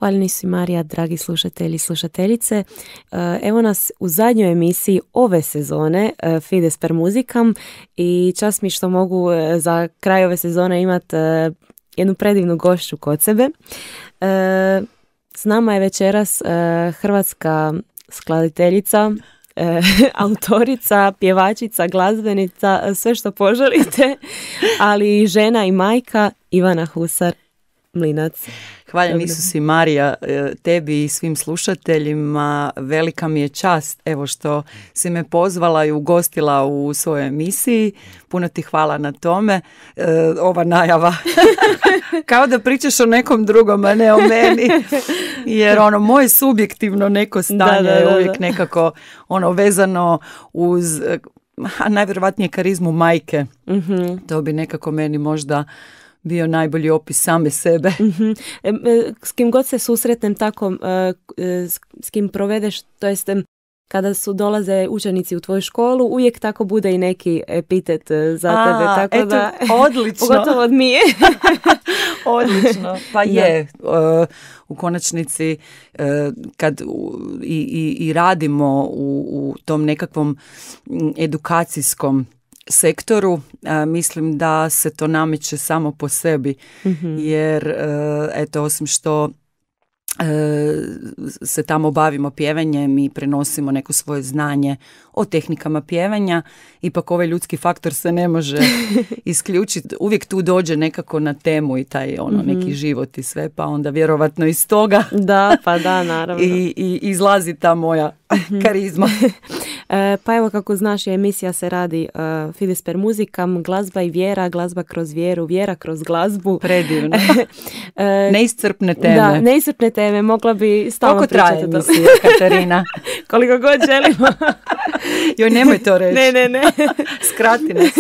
Hvaljeni su Marija, dragi slušatelji i slušateljice. Evo nas u zadnjoj emisiji ove sezone Fides per muzikam i čast mi što mogu za kraj ove sezone imati jednu predivnu gošću kod sebe. S nama je večeras hrvatska skladateljica, autorica, pjevačica, glazbenica, sve što poželite, ali i žena i majka Ivana Husar-Mlinac. Hvala Isusi Marija, tebi i svim slušateljima. Velika mi je čast evo što si me pozvala i ugostila u svojoj emisiji. Puno ti hvala na tome. Ova najava kao da pričaš o nekom drugom, a ne o meni. Jer moje subjektivno neko stanje je uvijek nekako vezano uz najvjerojatnije karizmu majke. Mm-hmm. To bi nekako meni možda bio najbolji opis same sebe. Mm-hmm. S kim god se susretnem tako, s kim provedeš, to jest kada dolaze učenici u tvoju školu, uvijek tako bude i neki epitet za tebe. Tako eto, da, odlično. Pogotovo od Mije. Odlično. Pa je. U konačnici kad i radimo u tom nekakvom edukacijskom sektoru, mislim da se to nameće samo po sebi, mm-hmm. jer osim što se tamo bavimo pjevanjem i prenosimo neko svoje znanje o tehnikama pjevanja, ipak ovaj ljudski faktor se ne može isključiti. Uvijek tu dođe nekako na temu i taj mm-hmm. neki život i sve, pa onda vjerovatno iz toga da, pa da, naravno. I izlazi ta moja karizma. Pa evo, kako znaš, emisija se radi Fides per muzikam, glazba i vjera, glazba kroz vjeru, vjera kroz glazbu. Predivno. Neiscrpne teme. Da, neiscrpne teme, mogla bi stalno pričati. Koliko traje emisija, Katarina? Koliko god želimo. Joj, nemoj to reći. Ne. Skrati nas.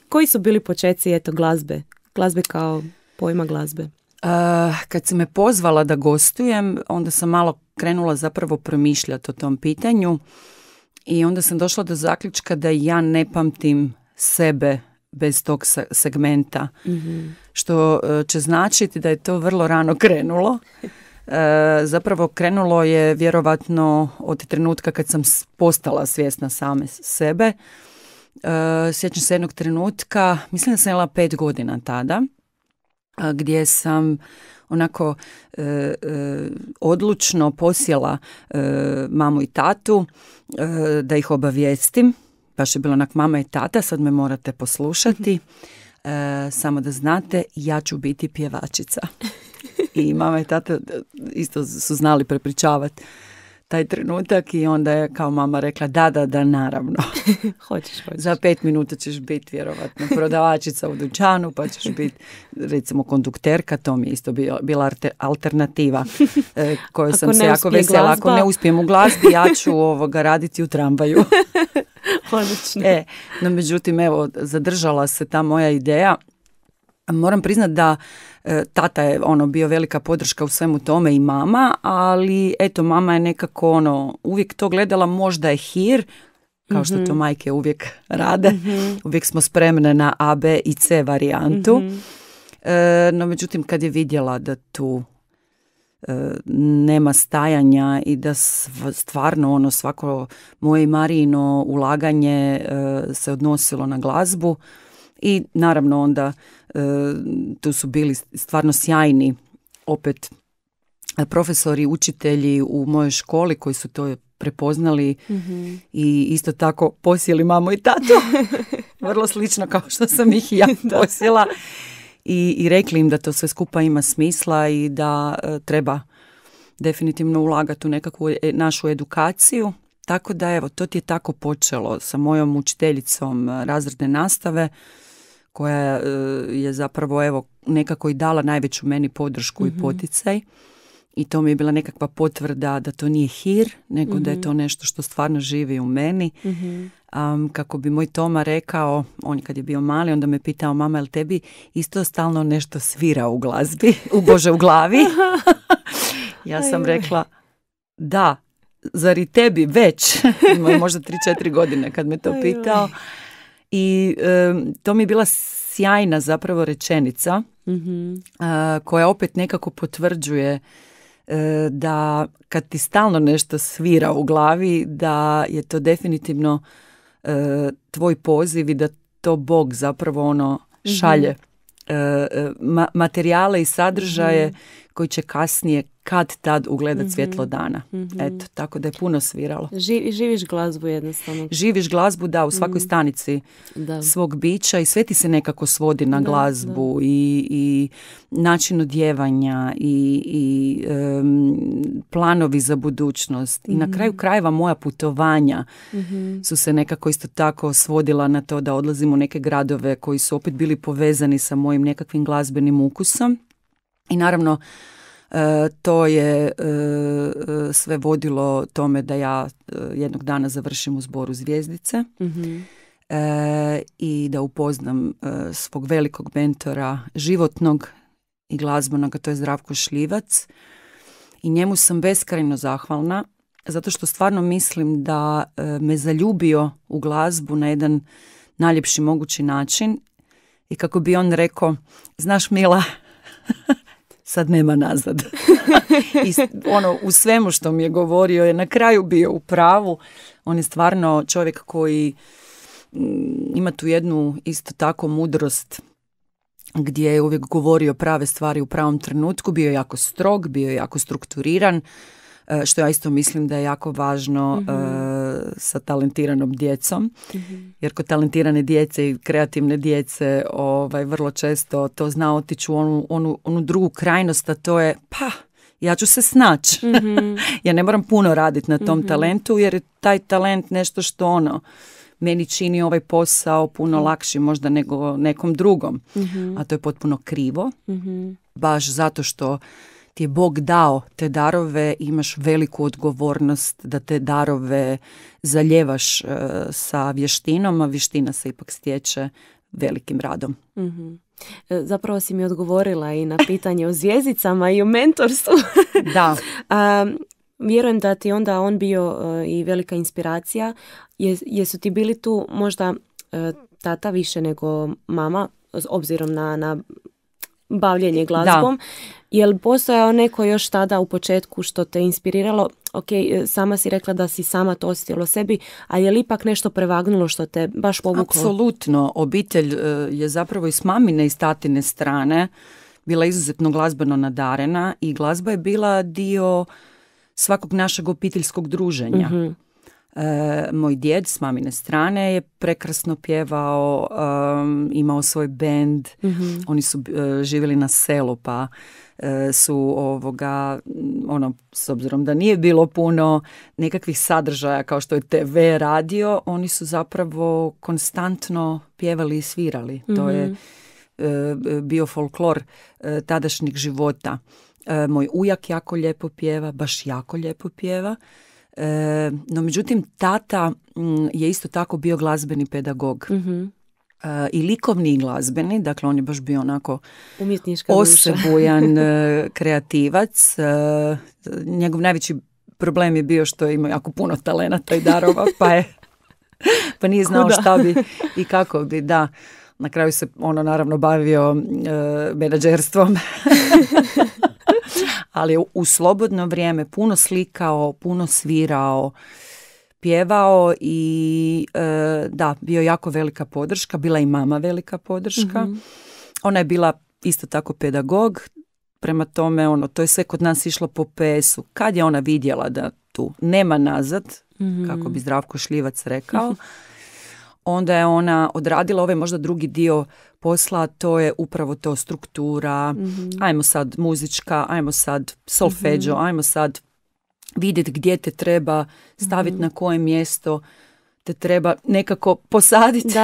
Koji su bili počeci glazbe? Glazbe kao pojma glazbe? Kad si me pozvala da gostujem, onda sam malo krenula zapravo promišljati o tom pitanju i onda sam došla do zaključka da ja ne pamtim sebe bez tog segmenta, mm-hmm. što će značiti da je to vrlo rano krenulo. Zapravo krenulo je vjerovatno od trenutka kad sam postala svjesna same sebe. Sjećam se jednog trenutka, mislim da sam imala 5 godina tada, gdje sam onako odlučno posjela mamu i tatu da ih obavijestim. Baš je bilo onak, mama i tata, sad me morate poslušati. Samo da znate, ja ću biti pjevačica. I mama i tata isto su znali prepričavati taj trenutak i onda je kao mama rekla da, naravno. Hoćeš. Za 5 minuta ćeš biti vjerovatno prodavačica u dućanu, pa ćeš biti recimo kondukterka, to mi je isto bila alternativa kojoj sam se jako vesela. Ako ne uspijem u glazbi, ja ću raditi u tramvaju. Odlično. No međutim, evo, zadržala se ta moja ideja. Moram priznat da tata je bio velika podrška u svemu tome i mama, ali eto, mama je nekako uvijek to gledala, možda je hir, kao što to majke uvijek rade. Mm-hmm. Uvijek smo spremne na A, B i C varijantu. Mm-hmm. No međutim, kad je vidjela da tu nema stajanja i da stvarno svako moje i Marijino ulaganje se odnosilo na glazbu i naravno onda tu su bili stvarno sjajni opet profesori, učitelji u mojoj školi koji su to prepoznali, mm-hmm. i isto tako posjeli mamu i tatu. Vrlo slično kao što sam ih i ja posjela. I rekli im da to sve skupa ima smisla i da treba definitivno ulagati u nekakvu našu edukaciju. Tako da evo, to ti je tako počelo sa mojom učiteljicom razredne nastave, koja je zapravo evo nekako i dala najveću meni podršku, mm-hmm. i poticaj. I to mi je bila nekakva potvrda da to nije hir, nego mm-hmm. da je to nešto što stvarno živi u meni. Mm-hmm. Kako bi moj Toma rekao, on kad je bio mali, onda me pitao, mama, jel tebi isto stalno nešto svira u glazbi, u glavi? Ja sam rekla, da, zar i tebi već? Imao je možda 3-4 godine kad me to pitao. I to mi je bila sjajna zapravo rečenica koja opet nekako potvrđuje da kad ti stalno nešto svira u glavi, da je to definitivno tvoj poziv i da to Bog zapravo šalje materijale i sadržaje koji će kasnije kad tad ugledat svjetlo dana. Eto, tako da je puno sviralo. Živiš glazbu jednostavno. Živiš glazbu, da, u svakoj stanici svog bića i sve ti se nekako svodi na glazbu i način odjevanja i planovi za budućnost. I na kraju krajeva moja putovanja su se nekako isto tako svodila na to da odlazim u neke gradove koji su opet bili povezani sa mojim nekakvim glazbenim ukusom. I naravno, to je sve vodilo tome da ja jednog dana završim u Zboru Zvjezdice i da upoznam svog velikog mentora životnog i glazbenog, to je Zdravko Šljivac. I njemu sam beskrajno zahvalna zato što stvarno mislim da me zaljubio u glazbu na jedan najljepši mogući način i kako bi on rekao, znaš Mila, sad nema nazad. I u svemu što mi je govorio je na kraju bio u pravu. On je stvarno čovjek koji ima tu jednu isto tako mudrost gdje je uvijek govorio prave stvari u pravom trenutku. Bio je jako strog, bio je jako strukturiran, što ja isto mislim da je jako važno sa talentiranom djecom. Jer kod talentirane djece i kreativne djece vrlo često to zna otići u onu drugu krajnost, a to je ja ću se snaći. Ja ne moram puno raditi na tom talentu jer je taj talent nešto što meni čini ovaj posao puno lakši možda nego nekom drugom. A to je potpuno krivo. Baš zato što ti je Bog dao te darove, imaš veliku odgovornost da te darove zaljevaš sa vještinom, a vještina se ipak stječe velikim radom. Zapravo si mi odgovorila i na pitanje o zvijezdicama i o mentorstvu. Da. Vjerujem da ti onda on bio i velika inspiracija. Jesu ti bili tu možda tata više nego mama, s obzirom na bavljenje glazbom? Je li postojao neko još tada u početku što te inspiriralo? Ok, sama si rekla da si sama to osjetila sebi, a je li ipak nešto prevagnulo što te baš povuklo? Apsolutno. Obitelj je zapravo i s mamine i s tatine strane bila izuzetno glazbeno nadarena i glazba je bila dio svakog našeg obiteljskog druženja. Moj djed s mamine strane je prekrasno pjevao, imao svoj bend, oni su živjeli na selu pa su s obzirom da nije bilo puno nekakvih sadržaja kao što je TV, radio, oni su zapravo konstantno pjevali i svirali. To je bio folklor tadašnjeg života. Moj ujak jako lijepo pjeva, baš jako lijepo pjeva. No međutim tata je isto tako bio glazbeni pedagog i likovni i glazbeni, dakle on je baš bio onako osebujan kreativac. Njegov najveći problem je bio što je imao jako puno talenata i darova pa nije znao šta bi i kako bi, da. Na kraju se naravno bavio menadžerstvom. Ali u slobodno vrijeme puno slikao, puno svirao, pjevao i bio jako velika podrška. Bila i mama velika podrška. Ona je bila isto tako pedagog. Prema tome, to je sve kod nas išlo po PS-u. Kad je ona vidjela da tu nema nazad, kako bi Zdravko Šljivac rekao, onda je ona odradila ovaj možda drugi dio posla, to je upravo to struktura, ajmo sad muzička, ajmo sad solfeđo, ajmo sad vidjeti gdje te treba staviti na koje mjesto te treba nekako posaditi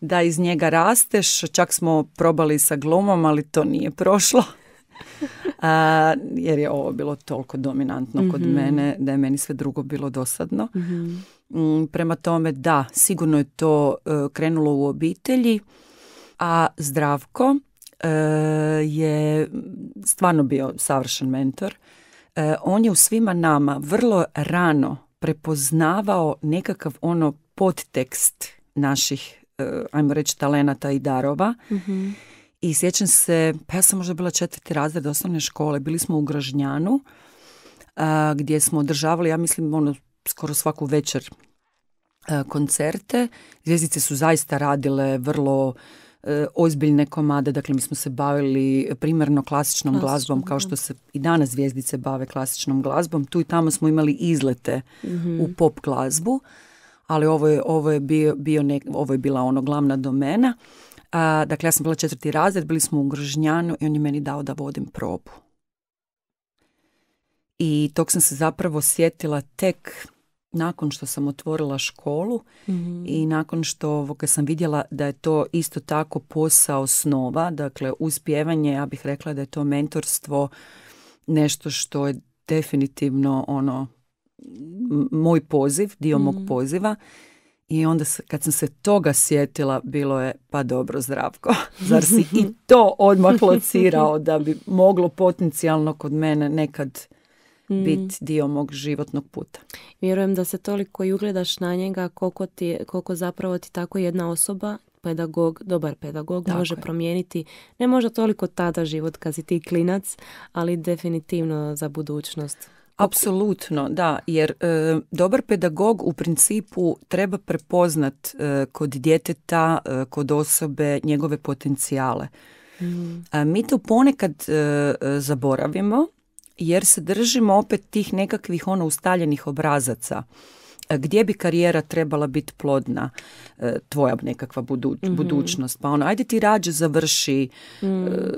da iz njega rasteš. Čak smo probali sa glumom, ali to nije prošlo. Jer je ovo bilo toliko dominantno kod mene da je meni sve drugo bilo dosadno. Prema tome, da, sigurno je to krenulo u obitelji, a Zdravko je stvarno bio savršen mentor. On je u svima nama vrlo rano prepoznavao nekakav podtekst naših, ajmo reći, talenata i darova I sjećam se, pa ja sam možda bila 4. razred osnovne škole, bili smo u Gražnjanu, gdje smo održavali, ja mislim, skoro svaku večer koncerte. Zvjezdice su zaista radile vrlo ozbiljne komade, dakle mi smo se bavili primarno klasičnom glazbom, kao što se i danas Zvjezdice bave klasičnom glazbom. Tu i tamo smo imali izlete u pop glazbu, ali ovo je bila glavna domena. Dakle, ja sam bila 4. razred, bili smo u Gražnjanu i on je meni dao da vodim probu. I tog sam se zapravo sjetila tek nakon što sam otvorila školu i nakon što sam vidjela da je to isto tako posao snova, dakle uz pjevanje, ja bih rekla da je to mentorstvo nešto što je definitivno moj poziv, dio mog poziva. I onda kad sam se toga sjetila, bilo je, pa dobro Zdravko, zar si i to odmah locirao da bi moglo potencijalno kod mene nekad biti dio mog životnog puta. Vjerujem da se toliko i ugledaš na njega koliko zapravo ti tako jedna osoba, dobar pedagog tako može promijeniti, ne možda toliko tada život kad si ti klinac, ali definitivno za budućnost. Apsolutno, da, jer dobar pedagog u principu treba prepoznat kod djeteta, kod osobe njegove potencijale. Mi to ponekad zaboravimo jer se držimo opet tih nekakvih ustaljenih obrazaca. Gdje bi karijera trebala biti plodna, tvoja nekakva budućnost. Pa ajde ti rađe završi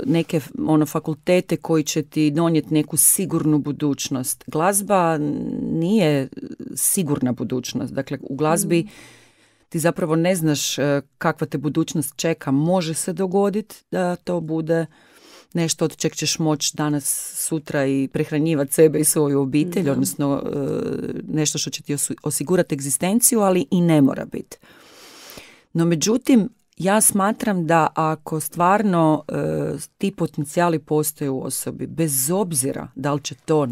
neke fakultete koji će ti donijeti neku sigurnu budućnost. Glazba nije sigurna budućnost. Dakle, u glazbi ti zapravo ne znaš kakva te budućnost čeka. Može se dogoditi da to bude nešto od čeg ćeš moći danas, sutra i prehranjivati sebe i svoju obitelj, odnosno nešto što će ti osigurati egzistenciju, ali i ne mora biti. No međutim, ja smatram da ako stvarno ti potencijali postoje u osobi, bez obzira da li će to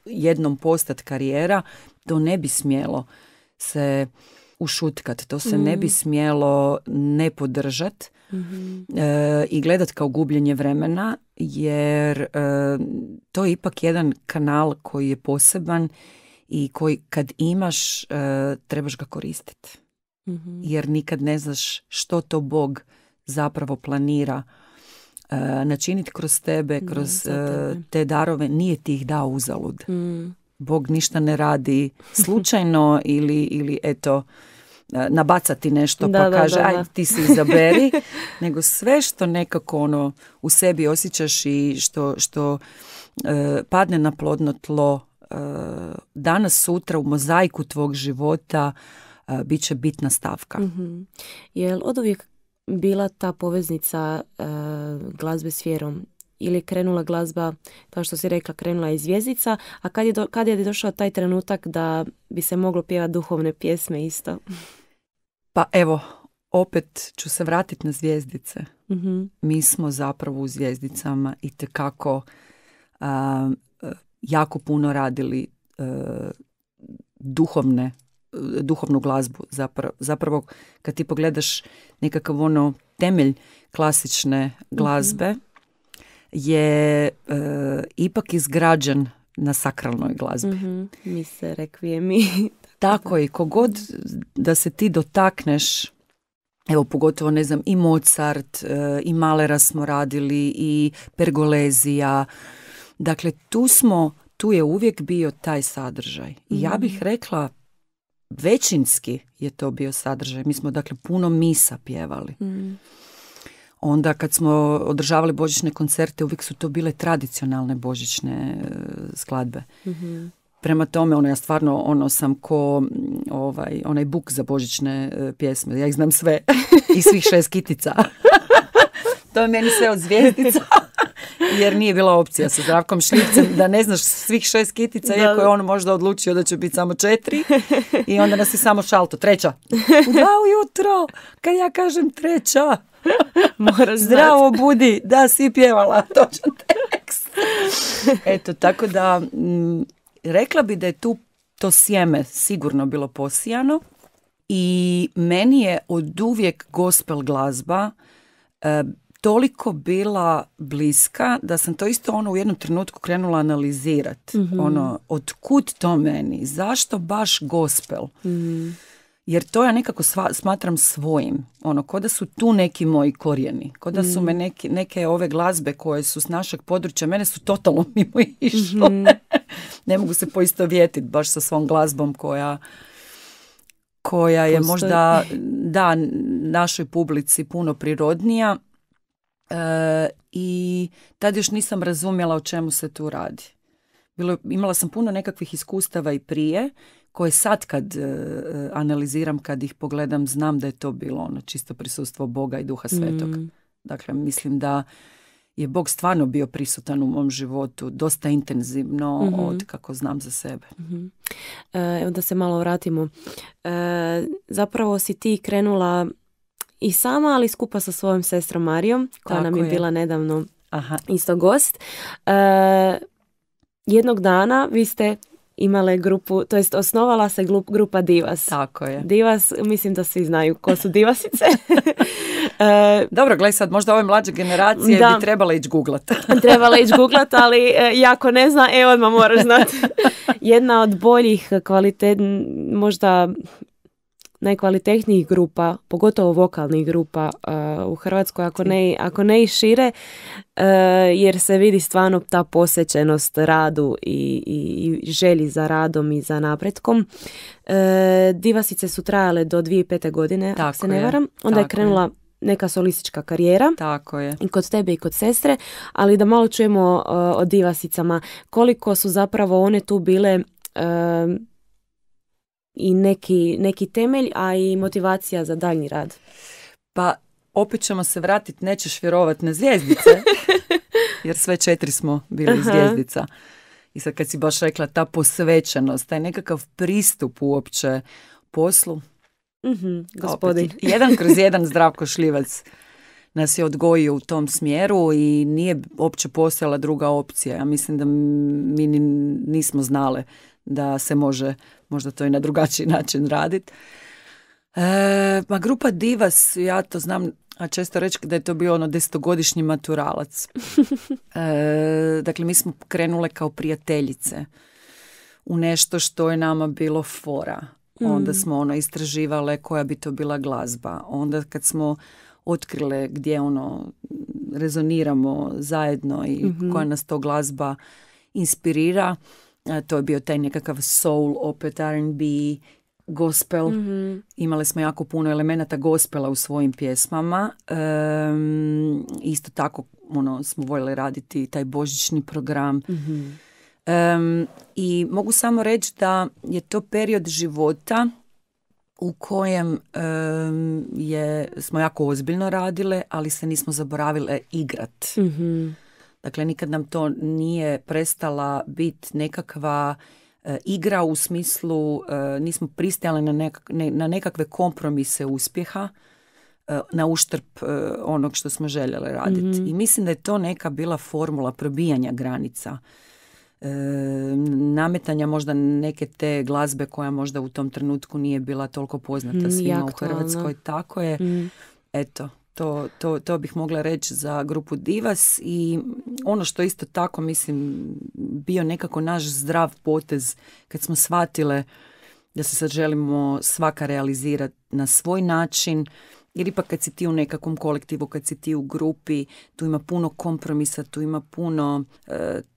jednom postati karijera, to ne bi smjelo se ušutkat, to se ne bi smjelo ne podržat i gledat kao gubljenje vremena, jer to je ipak jedan kanal koji je poseban i koji kad imaš trebaš ga koristiti. Jer nikad ne znaš što to Bog zapravo planira načiniti kroz tebe, kroz te darove. Nije ti ih dao uzalud. Bog ništa ne radi slučajno ili eto nabacati nešto pa kaže aj ti si izaberi, nego sve što nekako u sebi osjećaš i što padne na plodno tlo danas sutra u mozaiku tvog života bit će bitna stavka. Je li oduvijek bila ta poveznica glazbe s vjerom? Ili krenula glazba, kao što si rekla, krenula iz Zvjezdica, a kad je došao taj trenutak da bi se moglo pjevati duhovne pjesme isto? Pa evo, opet ću se vratiti na Zvjezdice. Mi smo zapravo u Zvjezdicama itekako jako puno radili duhovnu glazbu. Zapravo kad ti pogledaš nekakav temelj klasične glazbe, je ipak izgrađen na sakralnoj glazbi. Mi se rekvijemi. Tako je, kogod da se ti dotakneš, evo pogotovo i Mozart, i Malera smo radili, i Pergolezija. Dakle, tu je uvijek bio taj sadržaj. I ja bih rekla, većinski je to bio sadržaj. Mi smo dakle puno misa pjevali. Onda kad smo održavali božićne koncerte, uvijek su to bile tradicionalne božićne skladbe. Prema tome, ja stvarno sam ko onaj buk za božićne pjesme. Ja ih znam sve. I svih 6 kitica. To je meni sve od Zvjezdica. Jer nije bila opcija sa Zdravkom Šljivcem da ne znaš svih 6 kitica, iako je on možda odlučio da će biti samo 4. I onda nas je samo šalto. 3. U 2 ujutro, kad ja kažem 3. Zdravo budi, da si pjevala točan tekst. Eto, tako da rekla bi da je tu to sjeme sigurno bilo posijano i meni je oduvijek gospel glazba toliko bila bliska da sam to isto u jednom trenutku krenula analizirati. Otkud to meni? Zašto baš gospel? Jer to ja nekako smatram svojim. Ko da su tu neki moji korijeni. Ko da su me neke ove glazbe koje su s našeg područja, mene su totalno mimo išle. Ne mogu se poistovjetiti baš sa svom glazbom koja je možda našoj publici puno prirodnija. I tad još nisam razumjela o čemu se tu radi. Imala sam puno nekakvih iskustava i prije, koje sad kad analiziram, kad ih pogledam, znam da je to bilo čisto prisustvo Boga i Duha Svetog. Dakle, mislim da je Bog stvarno bio prisutan u mom životu dosta intenzivno od kako znam za sebe. Evo da se malo vratimo. Zapravo si ti krenula i sama, ali skupa sa svojom sestrom Marijom, koja nam je bila nedavno isto gost. Jednog dana vi ste imale grupu, to jest osnovala se grupa Divas. Tako je. Divas, mislim da svi znaju ko su Divasice. Dobro, gledaj sad, možda ove mlađe generacije bi trebala ići googlat. Trebala ići googlat, ali jako ne zna, odmah moraš znati. Jedna od boljih možda najkvalitetnijih grupa, pogotovo vokalnih grupa u Hrvatskoj, ako ne i šire, jer se vidi stvarno ta posvećenost radu i želji za radom i za napretkom. Divasice su trajale do 2005. godine, ako se ne varam. Onda je krenula neka solistička karijera. Tako je. I kod tebe i kod sestre, ali da malo čujemo o Divasicama. Koliko su zapravo one tu bile i neki temelj, a i motivacija za daljnji rad. Pa opet ćemo se vratiti, nećeš vjerovat, na Zvijezdice, jer sve 4 smo bili Zvijezdica. I sad kad si baš rekla ta posvećenost, taj nekakav pristup uopće poslu. Gospodin. Opet, 1/1 Zdravko Šljivac nas je odgojio u tom smjeru i nije uopće postojala druga opcija. Ja mislim da mi nismo znale da se može možda to i na drugačiji način raditi. Ma grupa Divas, ja to znam, a često reći da je to bio 10-godišnji maturalac. Dakle, mi smo krenule kao prijateljice u nešto što je nama bilo fora. Onda smo istraživale koja bi to bila glazba. Onda kad smo otkrile gdje rezoniramo zajedno i koja nas to glazba inspirira, to je bio taj nekakav soul, opet R&B, gospel. Imali smo jako puno elemenata gospela u svojim pjesmama. Isto tako smo voljeli raditi taj božićni program. I mogu samo reći da je to period života u kojem smo jako ozbiljno radile, ali se nismo zaboravile igrat. Dakle, nikad nam to nije prestala biti nekakva igra u smislu, nismo pristajali na nekakve kompromise uspjeha, na uštrb onog što smo željeli raditi. I mislim da je to neka bila formula probijanja granica. Nametanja možda neke te glazbe koja možda u tom trenutku nije bila toliko poznata svima u Hrvatskoj. Tako je. Eto, to bih mogla reći za grupu Divas. I ono što isto tako mislim bio nekako naš zdrav potez kad smo shvatile da se sad želimo svaka realizirati na svoj način. Jer ipak kad si ti u nekakvom kolektivu, kad si ti u grupi, tu ima puno kompromisa, tu ima puno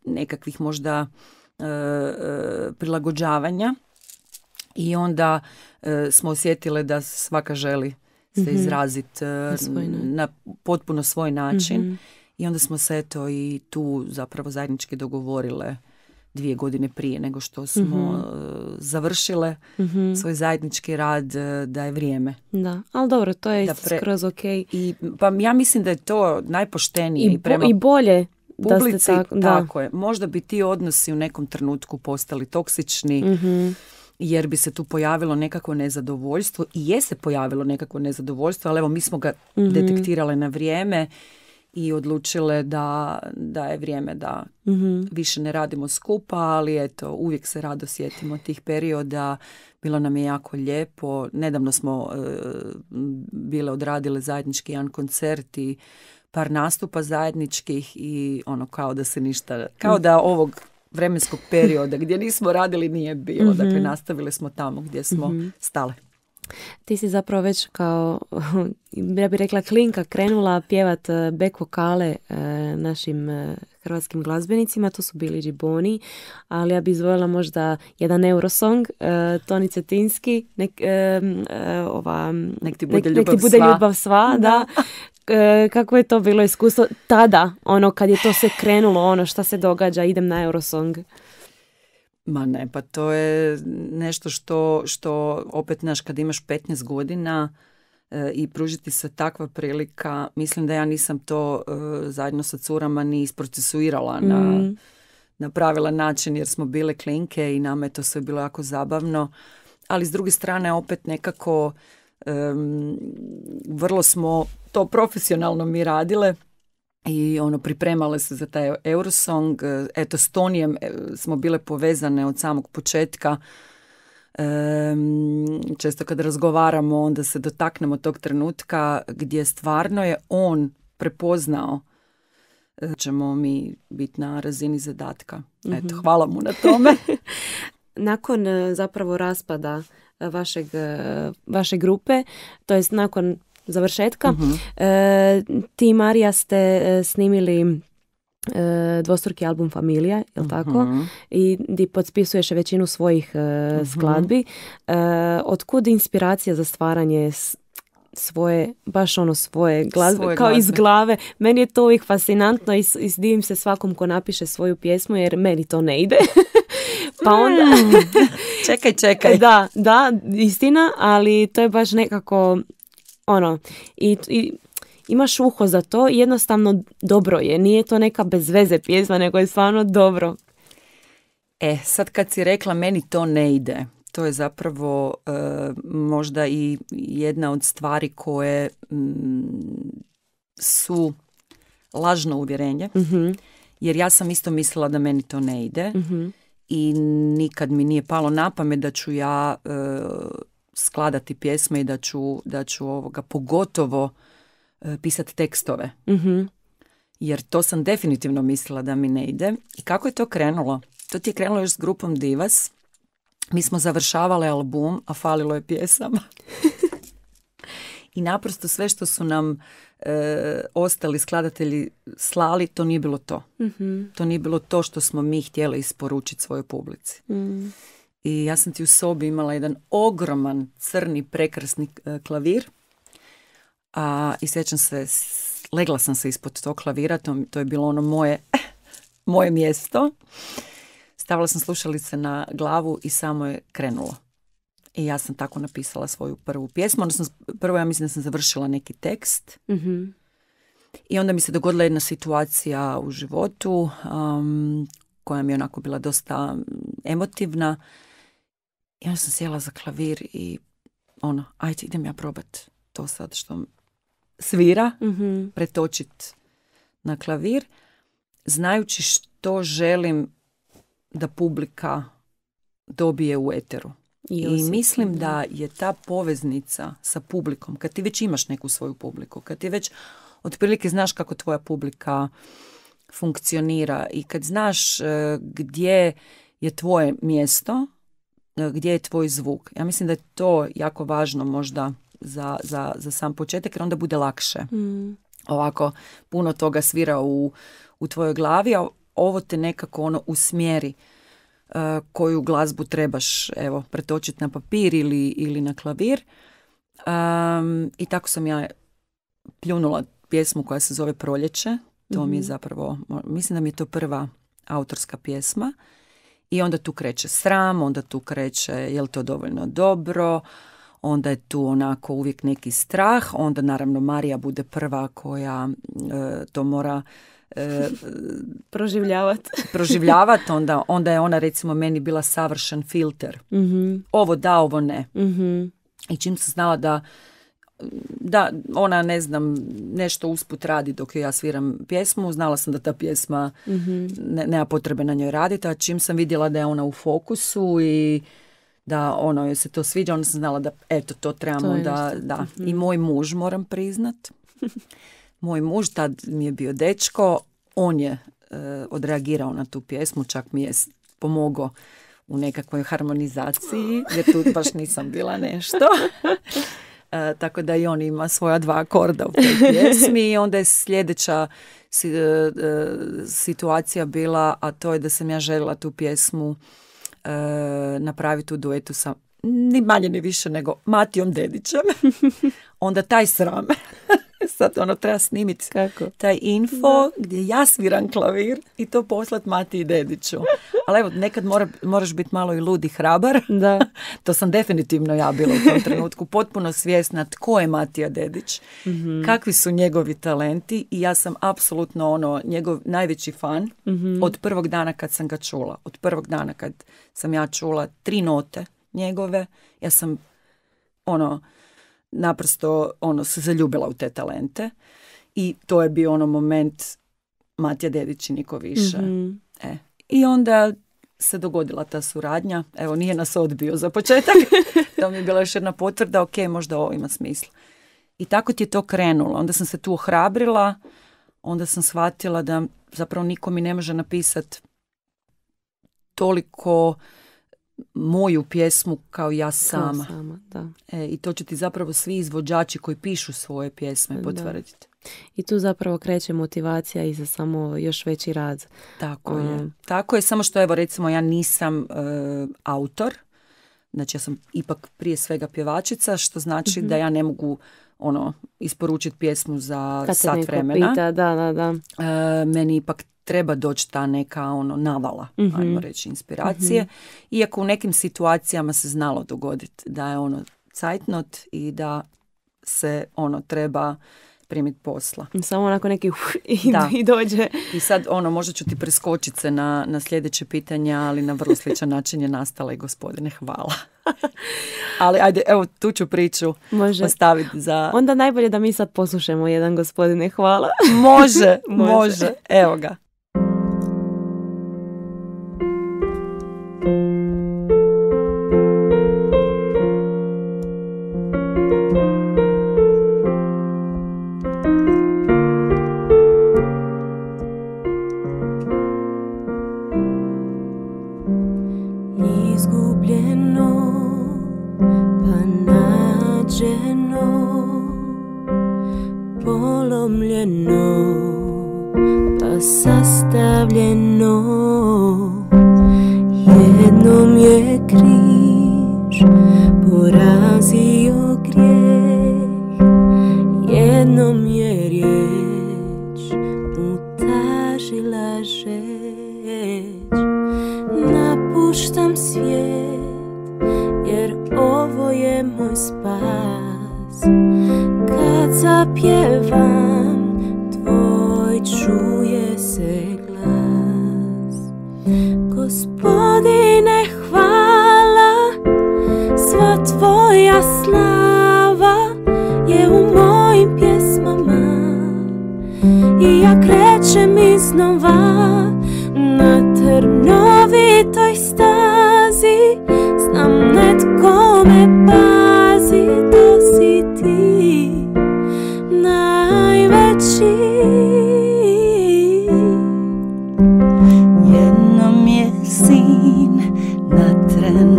nekakvih možda prilagođavanja. I onda smo osjetile da svaka želi se izraziti na potpuno svoj način. I onda smo se i tu zapravo zajednički dogovorile 2 godine prije nego što smo završile svoj zajednički rad, da je vrijeme. Da, ali dobro, to je skroz ok. I, pa ja mislim da je to najpoštenije. I bolje publici, da ste tako je. Možda bi ti odnosi u nekom trenutku postali toksični, jer bi se tu pojavilo nekakvo nezadovoljstvo. I je se pojavilo nekakvo nezadovoljstvo, ali evo mi smo ga detektirale na vrijeme i odlučile da je vrijeme da više ne radimo skupa, ali eto, uvijek se rado sjetimo tih perioda. Bilo nam je jako lijepo. Nedavno smo bile odradile zajednički jedan koncert i par nastupa zajedničkih i ono kao da se ništa, kao da ovog vremenskog perioda gdje nismo radili nije bilo. Dakle, nastavili smo tamo gdje smo stale. Ti si zapravo već kao, ja bih rekla, klinka krenula pjevat back vokale našim hrvatskim glazbenicima, to su bili Džiboni, ali ja bih izvojila možda jedan Eurosong, Toni Cetinski, nek ti bude ljubav sva, da. Kako je to bilo iskustvo tada, ono kad je to sve krenulo, ono šta se događa, idem na Eurosong? Ma ne, pa to je nešto što opet, znaš, kad imaš 15 godina i pružiti se takva prilika, mislim da ja nisam to zajedno sa curama ni isprocesuirala na pravilan način, jer smo bile klinke i nama je to sve bilo jako zabavno, ali s druge strane opet nekako vrlo smo to profesionalno mi radile i pripremale se za taj Eurosong. Eto, s Tonijem smo bile povezane od samog početka. Često kad razgovaramo onda se dotaknemo tog trenutka gdje stvarno je on prepoznao da ćemo mi biti na razini zadatka. Eto, hvala mu na tome. Nakon zapravo raspada vaše grupe, to jest nakon završetka, ti i Marija ste snimili dvostruki album Familija, jel tako? I di podspisuješ većinu svojih skladbi. Otkud inspiracija za stvaranje svoje, baš svoje glazbe, kao iz glave? Meni je to uvijek fascinantno i divim se svakom ko napiše svoju pjesmu, jer meni to ne ide. Pa onda... Čekaj. Da, istina, ali to je baš nekako i imaš uho za to i jednostavno dobro je. Nije to neka bezveze pjesma, nego je stvarno dobro. Sad kad si rekla meni to ne ide, to je zapravo možda i jedna od stvari koje su lažno uvjerenje. Jer ja sam isto mislila da meni to ne ide. I nikad mi nije palo na pamet da ću ja skladati pjesme i da ću pogotovo pisati tekstove. Jer to sam definitivno mislila da mi ne ide. I kako je to krenulo? To ti je krenulo još s grupom Divas. Mi smo završavali album, a falilo je pjesama. I naprosto sve što su nam ostali skladatelji slali, to nije bilo to. To nije bilo to što smo mi htjeli isporučiti svojoj publici. I ja sam ti u sobi imala jedan ogroman crni prekrasni klavir. I sjećam se, legla sam se ispod tog klavira, to je bilo moje mjesto. Stavila sam slušalice na glavu i samo je krenulo. I ja sam tako napisala svoju prvu pjesmu. Odnosno, prvo ja mislim da sam završila neki tekst. I onda mi se dogodila jedna situacija u životu koja mi je onako bila dosta emotivna. I onda sam sjela za klavir i ajde, idem ja probat to sad što svira, pretočit na klavir, znajući što želim da publika dobije u eteru. I mislim da je ta poveznica sa publikom, kad ti već imaš neku svoju publiku, kad ti već otprilike znaš kako tvoja publika funkcionira i kad znaš gdje je tvoje mjesto, gdje je tvoj zvuk. Ja mislim da je to jako važno možda za sam početak, jer onda bude lakše. Ovako, puno toga svira u tvojoj glavi, a ovo te nekako usmjeri koju glazbu trebaš pretočiti na papir ili na klavir. I tako sam ja pljunula pjesmu koja se zove Proljeće. To mi je zapravo, mislim da mi je to prva autorska pjesma. I onda tu kreće sram, onda tu kreće je li to dovoljno dobro, onda je tu onako uvijek neki strah, onda naravno Marija bude prva koja to mora proživljavati, onda je ona recimo meni bila savršen filter. Ovo da, ovo ne. I čim sam znala da ona, ne znam, nešto usput radi dok ja sviram pjesmu, znala sam da ta pjesma nema potrebe na njoj raditi, a čim sam vidjela da je ona u fokusu i da joj se to sviđa, onda sam znala da eto, to trebamo da. I moj muž, moram priznat, moj muž, tad mi je bio dečko, on je odreagirao na tu pjesmu, čak mi je pomogao u nekakvoj harmonizaciji, jer tu baš nisam bila nešto. Tako da i on ima svoja 2 akorda u toj pjesmi i onda je sljedeća situacija bila, a to je da sam ja željela tu pjesmu napraviti u duetu sa ni manje ni više nego Matijom Dedićem. Onda taj sram. Sad treba snimiti taj info gdje ja sviram klavir i to poslat Matiji Dediću. Ali evo, nekad moraš biti malo i lud i hrabar. Da. To sam definitivno ja bila u tom trenutku. Potpuno svjesna tko je Matija Dedić, kakvi su njegovi talenti i ja sam apsolutno njegov najveći fan od prvog dana kad sam ga čula. Od prvog dana kad sam ja čula 3 note njegove, ja sam naprosto se zaljubila u te talente i to je bio moment Matija Dedić i niko više. I onda se dogodila ta suradnja. Evo, nije nas odbio za početak. To mi je bila još jedna potvrda, ok, možda ovo ima smisla. I tako ti je to krenulo. Onda sam se tu ohrabrila, onda sam shvatila da zapravo niko mi ne može napisati toliko moju pjesmu kao ja sama. Da. I to će ti zapravo svi izvođači koji pišu svoje pjesme potvrditi. I tu zapravo kreće motivacija i za samo još veći rad. Tako je. Tako je, samo što evo recimo ja nisam autor, znači ja sam ipak prije svega pjevačica, što znači da ja ne mogu isporučiti pjesmu za kad sat vremena. Pita, da. Meni ipak treba doći ta neka navala, ajmo reći, inspiracije. Iako u nekim situacijama se znalo dogoditi da je cajtnot i da se treba primiti posla. Samo onako neki i dođe. I sad možda ću ti preskočiti se na sljedeće pitanja, ali na vrlo sličan način je nastala i Gospodine hvala. Ali ajde, evo tu ću priču ostaviti za... Onda najbolje da mi sad poslušamo jedan Gospodine hvala. Može. Evo ga. Izgubljeno, pa nađeno, polomljeno, pa sastavljeno. Jednom je križ porazio grijeh, jednom je riječ utažila žeć. Napuštam svijet jer ovo je moj spas. Kad zapjevam tvoj čuje se glas. Gospodine hvala, sva tvoja slava je u mojim pjesmama i ja krećem iznova na trnovitoj stazi. Znam netko me pazi, to si ti najveći. Jednom je sin na tren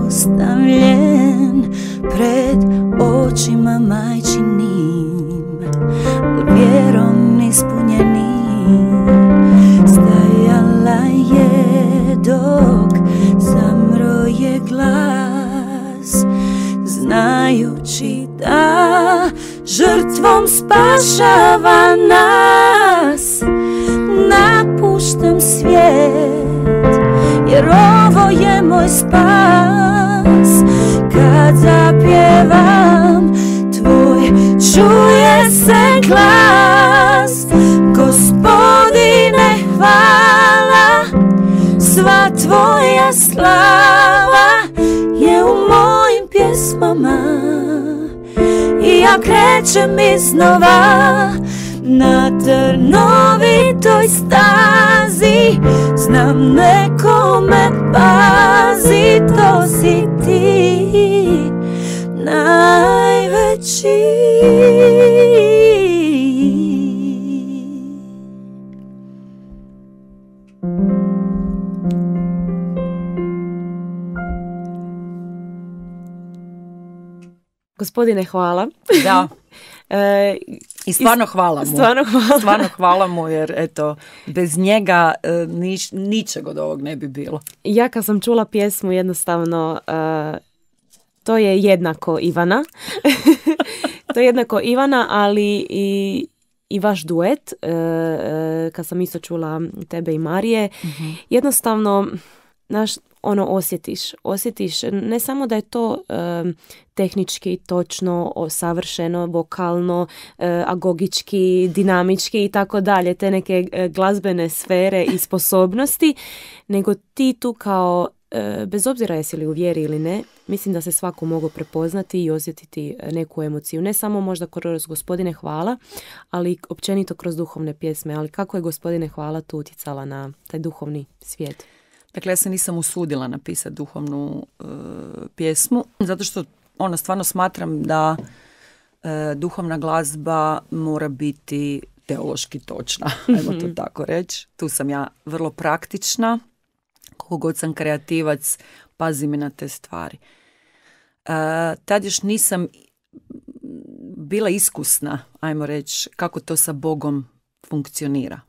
ostavljen pred očima majčinim, vjerom ispunjenim. Stajala je dok zamro je glas, znajući da žrtvom spašava nas. Napuštam svijet jer ovo je moj spas. Kad zapjevam tvoj čuje se glas. Gospodine hvala, sva tvoja slava je u mojim pjesmama i ja krećem iznova na trnovitoj stazi. Znam neko me pazi, to si ti najveći. Gospodine, hvala. Da. I stvarno hvala mu. Stvarno hvala mu jer eto, bez njega ničeg od ovog ne bi bilo. Ja kad sam čula pjesmu jednostavno to je jednako Ivana. To je jednako Ivana, ali i vaš duet, kad sam isto čula tebe i Marije, jednostavno osjetiš ne samo da je to tehnički točno, savršeno, vokalno, agogički, dinamički i tako dalje, te neke glazbene sfere i sposobnosti, nego ti tu kao, bez obzira jesi li u vjeri ili ne, mislim da se svako mogu prepoznati i osjetiti neku emociju. Ne samo možda kroz Gospodine hvala, ali općenito kroz duhovne pjesme. Ali kako je Gospodine hvala tu utjecala na taj duhovni svijet? Dakle, ja se nisam usudila napisati duhovnu pjesmu, zato što stvarno smatram da duhovna glazba mora biti teološki točna, ajmo to tako reći. Tu sam ja vrlo praktična, koliko god sam kreativac, pazim i na te stvari. Tad još nisam bila iskusna, ajmo reći, kako to sa Bogom funkcionira.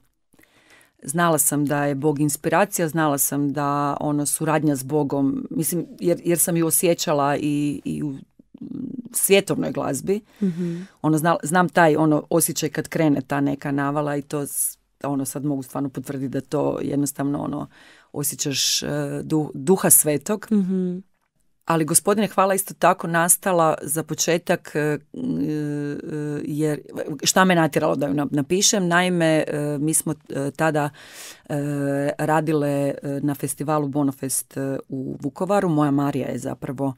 Znala sam da je Bog inspiracija, znala sam da suradnja s Bogom, mislim, jer sam ju osjećala i u svjetovnoj glazbi. Mm-hmm. Znam taj osjećaj kad krene ta neka navala i to sad mogu stvarno potvrditi da to jednostavno osjećaš duha svetog. Mm-hmm. Ali Gospodine hvala isto tako nastala za početak jer šta me natjeralo da ju napišem. Naime, mi smo tada radile na festivalu Bonofest u Vukovaru. Moja Marija je zapravo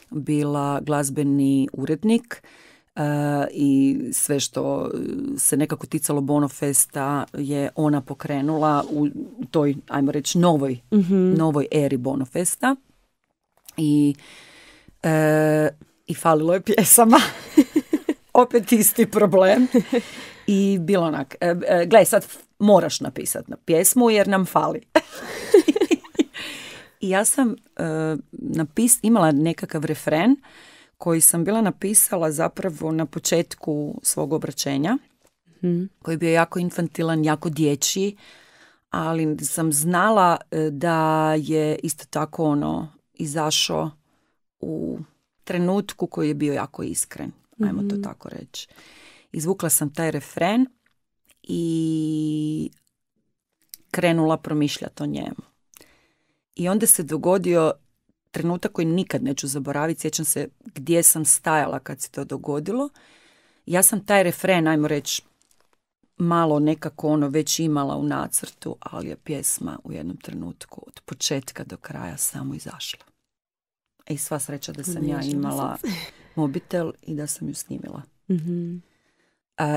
bila glazbeni urednik i sve što se nekako ticalo Bonofesta je ona pokrenula u toj, ajmo reći, novoj eri Bonofesta. I falilo je pjesama. Opet isti problem. I bilo onak, gledaj, sad moraš napisati na pjesmu jer nam fali. I ja sam imala nekakav refren koji sam bila napisala zapravo na početku svog obraćenja, koji je bio jako infantilan, jako dječji, ali sam znala da je isto tako izašao u trenutku koji je bio jako iskren, ajmo to tako reći. Izvukla sam taj refren i krenula promišljati o njemu. I onda se dogodio trenutak koji nikad neću zaboraviti, sjećam se gdje sam stajala kad se to dogodilo. Ja sam taj refren, ajmo reći, malo nekako već imala u nacrtu, ali je pjesma u jednom trenutku od početka do kraja samo izašla. I sva sreća da sam ja imala mobitel i da sam ju snimila. Mm-hmm.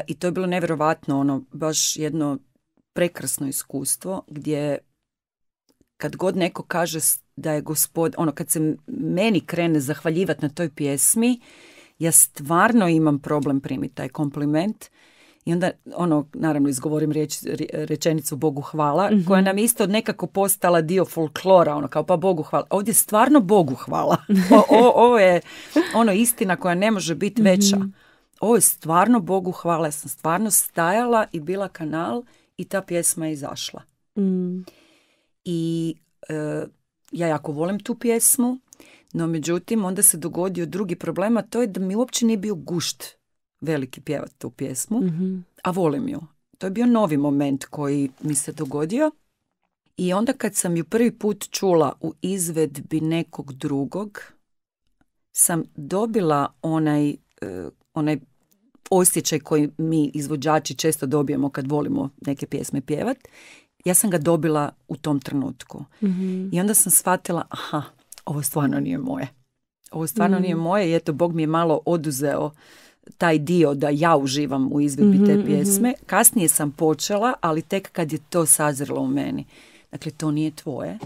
I to je bilo nevjerovatno, baš jedno prekrasno iskustvo gdje kad god neko kaže da je Gospod, kad se meni krene zahvaljivati na toj pjesmi, ja stvarno imam problem primiti taj kompliment. I onda, naravno, izgovorim rečenicu Bogu hvala, koja nam isto nekako postala dio folklora, kao pa Bogu hvala. Ovdje stvarno Bogu hvala. Ovo je istina koja ne može biti veća. Ovo je stvarno Bogu hvala. Ja sam stvarno stajala i bila kanal i ta pjesma je izašla. I ja jako volim tu pjesmu, no međutim, onda se dogodio drugi problem, a to je da mi uopće nije bio gušt veliki pjevati tu pjesmu, a volim ju. To je bio novi moment koji mi se dogodio i onda kad sam ju prvi put čula u izvedbi nekog drugog, sam dobila onaj osjećaj koji mi izvođači često dobijemo kad volimo neke pjesme pjevat. Ja sam ga dobila u tom trenutku. I onda sam shvatila, ovo stvarno nije moje. Ovo stvarno nije moje i eto, Bog mi je malo oduzeo taj dio da ja uživam u izvedbi te pjesme. Kasnije sam počela, ali tek kad je to sazrelo u meni. Dakle, to nije tvoje.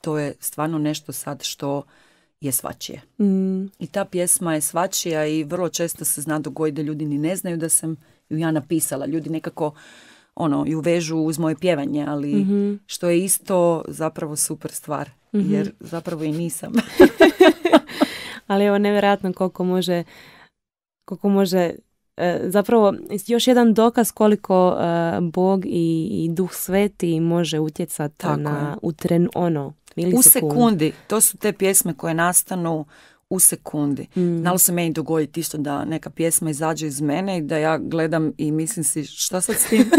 To je stvarno nešto sad što je svačije. I ta pjesma je svačija i vrlo često se zna dogoditi da ljudi ni ne znaju da sam ju ja napisala. Ljudi nekako ju vežu uz moje pjevanje, ali što je isto zapravo super stvar, jer zapravo i nisam. Ali evo nevjerojatno koliko može zapravo još jedan dokaz koliko Bog i Duh Sveti može utjecati na u sekundi. To su te pjesme koje nastanu u sekundi. Znalo se meni dogoditi isto da neka pjesma izađe iz mene i da ja gledam i mislim si šta sad s tim?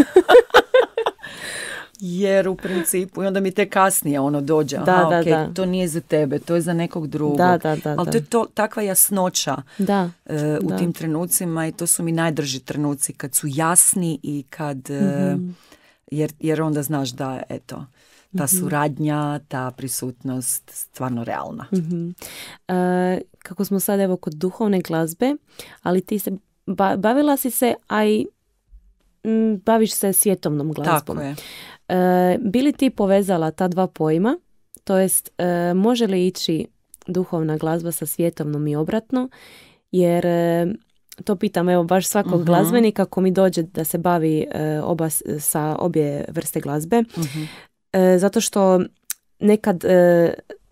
Jer u principu, i onda mi te kasnije dođe, to nije za tebe, to je za nekog drugog. Ali to je takva jasnoća u tim trenucima i to su mi najdrži trenuci kad su jasni i kad, jer onda znaš da eto, ta suradnja, ta prisutnost stvarno realna. Kako smo sad evo kod duhovne glazbe, ali ti se bavila si se, a i baviš se svjetovnom glazbom. Tako je. Bi li ti povezala ta dva pojma? To jest, može li ići duhovna glazba sa svjetovnom i obratno? Jer to pitam evo baš svakog glazbenika ako mi dođe da se bavi sa obje vrste glazbe. Zato što nekad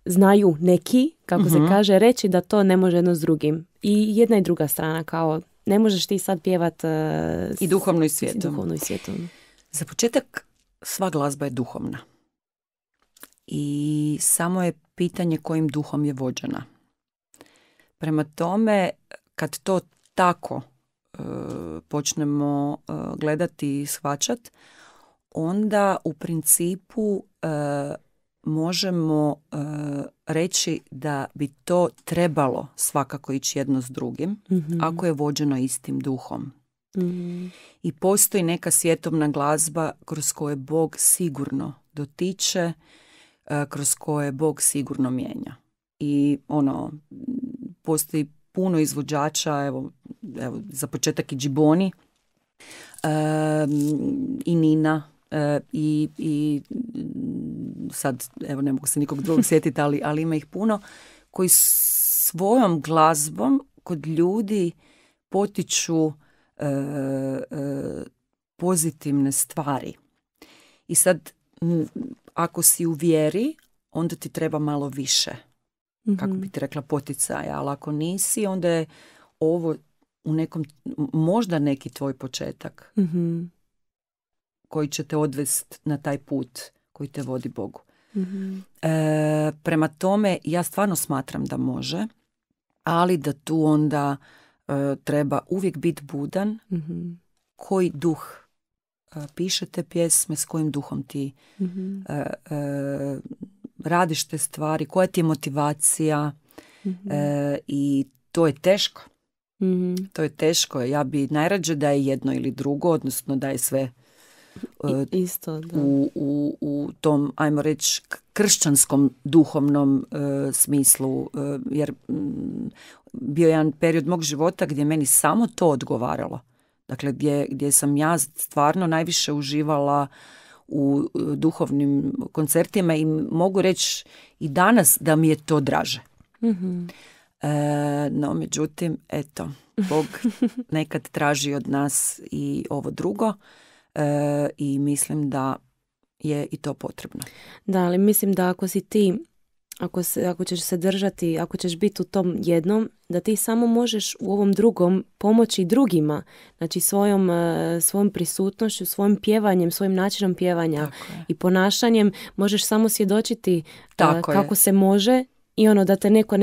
znaju neki, kako se kaže, reći da to ne može jedno s drugim. I jedna i druga strana, kao ne možeš ti sad pjevat i duhovno i svjetovno. Duhovno i svjetovno. Za početak, sva glazba je duhovna. I samo je pitanje kojim duhom je vođena. Prema tome, kad to tako počnemo gledati i shvaćati, onda u principu možemo reći da bi to trebalo svakako ići jedno s drugim, ako je vođeno istim duhom. I postoji neka svjetovna glazba kroz koje Bog sigurno dotiče, kroz koje Bog sigurno mijenja. I postoji puno izvođača, evo za početak i Džiboni, i Nina, i sad evo ne mogu se nikog drugog sjetiti, ali ima ih puno, koji svojom glazbom kod ljudi potiču pozitivne stvari. I sad ako si u vjeri, onda ti treba malo više, kako bi ti rekla, poticaja, ali ako nisi, onda je ovo u nekom, možda neki tvoj početak koji će te odvesti na taj put koji te vodi Bogu. Prema tome, ja stvarno smatram da može, ali da tu onda treba uvijek biti budan koji duh piše te pjesme, s kojim duhom ti radiš te stvari, koja ti je motivacija, i to je teško. To je teško. Ja bi najrađe da je jedno ili drugo, odnosno da je sve isto, da. U tom, ajmo reći, kršćanskom duhovnom smislu, jer bio je jedan period mog života gdje meni samo to odgovaralo. Dakle, gdje sam ja stvarno najviše uživala u duhovnim koncertima i mogu reći i danas da mi je to draže. No, međutim, eto, Bog nekad traži od nas i ovo drugo, i mislim da je i to potrebno. Da, ali mislim da ako si ti, ako ćeš se držati, ako ćeš biti u tom jednom, da ti samo možeš u ovom drugom pomoći drugima. Znači svojom prisutnošću, svojim pjevanjem, svojim načinom pjevanja i ponašanjem možeš samo svjedočiti kako se može. I da te neko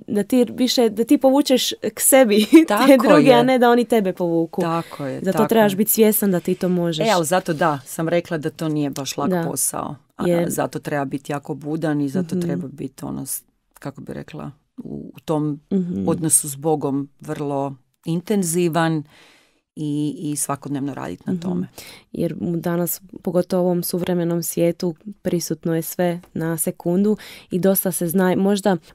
da ti više, da ti povučeš k sebi te druge, a ne da oni tebe povuku. Tako je. Zato trebaš biti svjestan da ti to možeš. Ali zato sam rekla da to nije baš lak posao. Zato treba biti jako budan i zato treba biti kako bi rekla, u tom odnosu s Bogom vrlo intenzivan i svakodnevno raditi na tome. Jer danas, pogotovo u ovom suvremenom svijetu, prisutno je sve na sekundu i dosta se zna.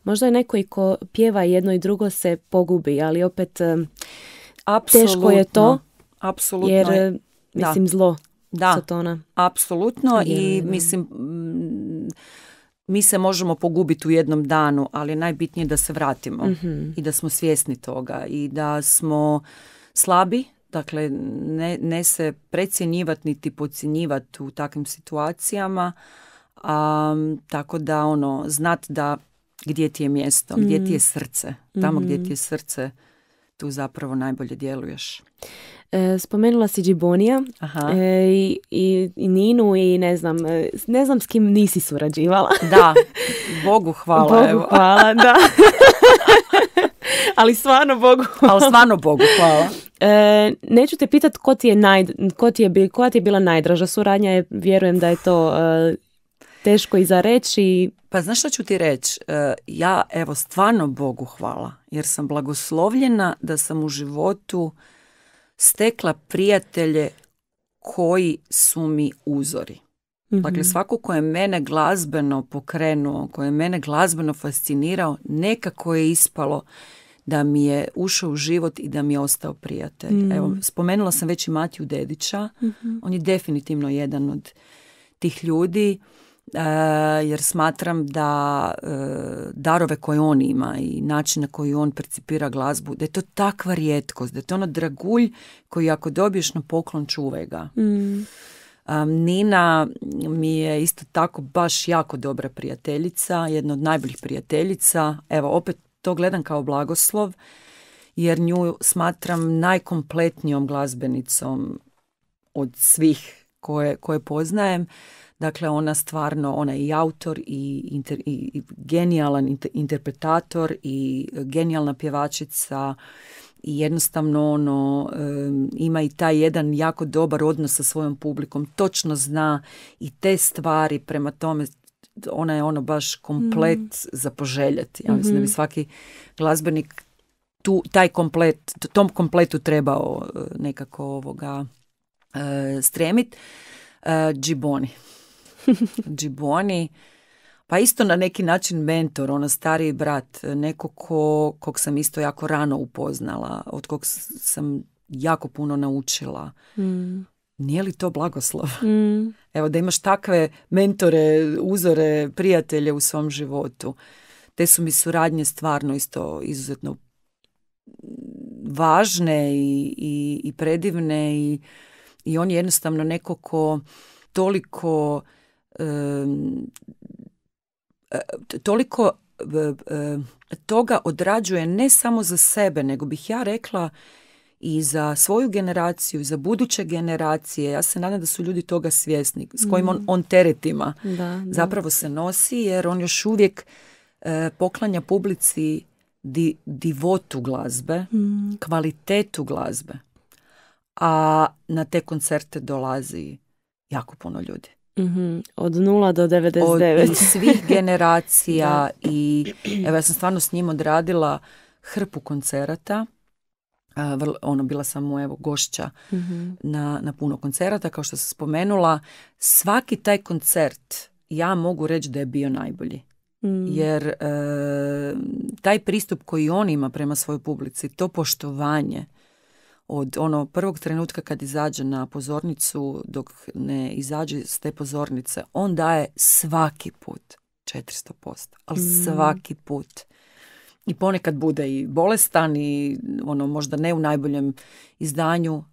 Možda je neko i ko pjeva jedno i drugo se pogubi, ali opet teško je to. Apsolutno. Jer, mislim, zlo Satona. Apsolutno. I mislim, mi se možemo pogubiti u jednom danu, ali je najbitnije da se vratimo i da smo svjesni toga i da smo slabi. Dakle, ne se precjenjivati niti podcjenjivati u takvim situacijama, tako da znat da gdje ti je mjesto, gdje ti je srce. Tamo gdje ti je srce, tu zapravo najbolje djeluješ. Spomenula si Džibonija i Ninu i ne znam s kim nisi surađivala. Da, Bogu hvala. Bogu hvala, da. Ali stvarno Bogu hvala. Neću te pitat koja ti je bila najdraža suradnja, vjerujem da je to teško i za reći. Pa znaš što ću ti reći? Ja stvarno Bogu hvala, jer sam blagoslovljena da sam u životu stekla prijatelje koji su mi uzori. Dakle, svako ko je mene glazbeno pokrenuo, ko je mene glazbeno fascinirao, nekako je ispalo da mi je ušao u život i da mi je ostao prijatelj. Evo, spomenula sam već i Matiju Dedića. On je definitivno jedan od tih ljudi, jer smatram da darove koje on ima i način na koji on percipira glazbu, da je to takva rijetkost, da je to ono dragulj koji ako dobiješ na poklon, čuvaj ga. Nina mi je isto tako baš jako dobra prijateljica, jedna od najboljih prijateljica. Evo, opet to gledam kao blagoslov, jer nju smatram najkompletnijom glazbenicom od svih koje poznajem. Dakle, ona je i autor i genijalan interpretator i genijalna pjevačica i jednostavno ima i taj jedan jako dobar odnos sa svojom publikom. Točno zna i te stvari, prema tome ona je baš komplet za poželjeti. Ja mislim da bi svaki glazbenik tom kompletu trebao nekako stremiti. Džiboni, pa isto na neki način mentor, stariji brat, neko kog sam isto jako rano upoznala, od kog sam jako puno naučila. Nije li to blagoslov? Evo, da imaš takve mentore, uzore, prijatelje u svom životu. Te su mi suradnje stvarno isto izuzetno važne i predivne i on je jednostavno neko ko toliko toga odrađuje ne samo za sebe, nego bih ja rekla i za svoju generaciju, za buduće generacije. Ja se nadam da su ljudi toga svjesni, s kojim on teretima zapravo se nosi, jer on još uvijek poklanja publici divotu glazbe, kvalitetu glazbe, a na te koncerte dolazi jako puno ljudi. Od 0 do 99. Od svih generacija i evo, ja sam stvarno s njim odradila hrpu koncerata. Bila sam mu gošća na puno koncerata, kao što sam spomenula. Svaki taj koncert ja mogu reći da je bio najbolji. Jer taj pristup koji on ima prema svojoj publici, to poštovanje od prvog trenutka kad izađe na pozornicu dok ne izađe s te pozornice, on daje svaki put 400%, ali svaki put. I ponekad bude i bolestan i možda ne u najboljem izdanju,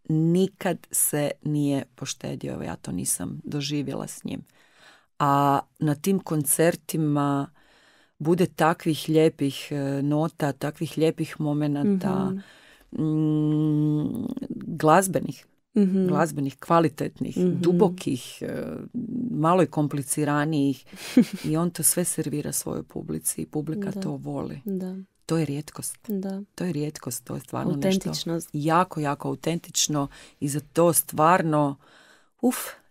nikad se nije poštedio. Evo, ja to nisam doživjela s njim. A na tim koncertima bude takvih lijepih nota, takvih lijepih momenata, glazbenih, kvalitetnih, dubokih, malo i kompliciranijih i on to sve servira svojoj publici i publika to voli. Da. To je rijetkost. Da. To je rijetkost, to je stvarno nešto jako, jako autentično i za to stvarno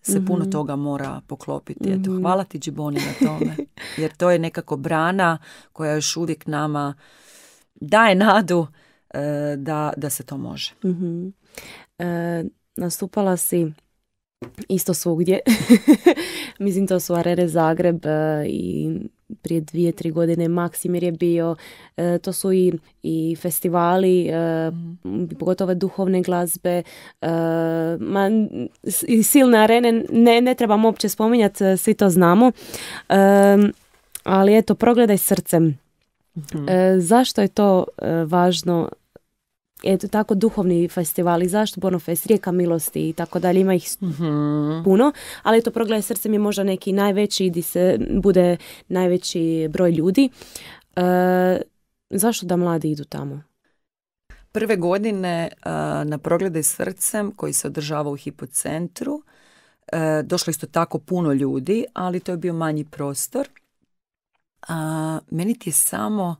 se puno toga mora poklopiti. Eto, hvala ti, Džiboni, na tome. Jer to je nekako brana koja još uvijek nama daje nadu da se to može. Nastupala si isto svugdje. Mislim, to su Arere Zagreb i prije 2-3 godine Maksimir je bio. To su i festivali, pogotovo duhovne glazbe, i silne arene. Ne trebam uopće spominjati, svi to znamo. Ali eto, progledaj srcem. Zašto je to važno eto, tako duhovni festivali, zašto Bornofest, Rijeka milosti i tako dalje, ima ih puno, ali eto, Progledaj srcem je možda neki najveći gdje se bude najveći broj ljudi. Zašto da mladi idu tamo? Prve godine na Progledaj srcem koji se održava u Hipocentru došlo isto tako puno ljudi, ali to je bio manji prostor. Meni ti je samo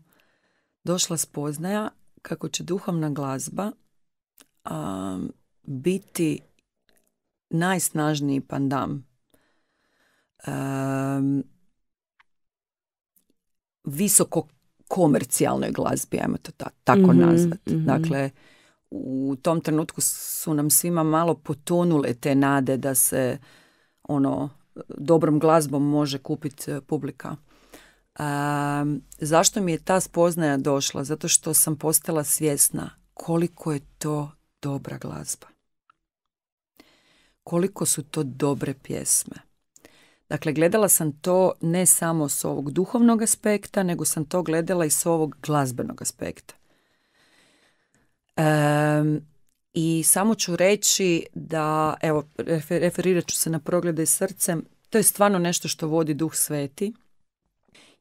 došla spoznaja kako će duhovna glazba biti najsnažniji pandam visoko komercijalnoj glazbi, ajmo to tako nazvati. Dakle, u tom trenutku su nam svima malo potonule te nade da se dobrom glazbom može kupiti publika. Zašto mi je ta spoznaja došla? Zato što sam postala svjesna koliko je to dobra glazba. Koliko su to dobre pjesme. Dakle, gledala sam to ne samo s ovog duhovnog aspekta, nego sam to gledala i s ovog glazbenog aspekta. I samo ću reći da, evo, referirat ću se na Progledaj srcem, to je stvarno nešto što vodi Duh Sveti,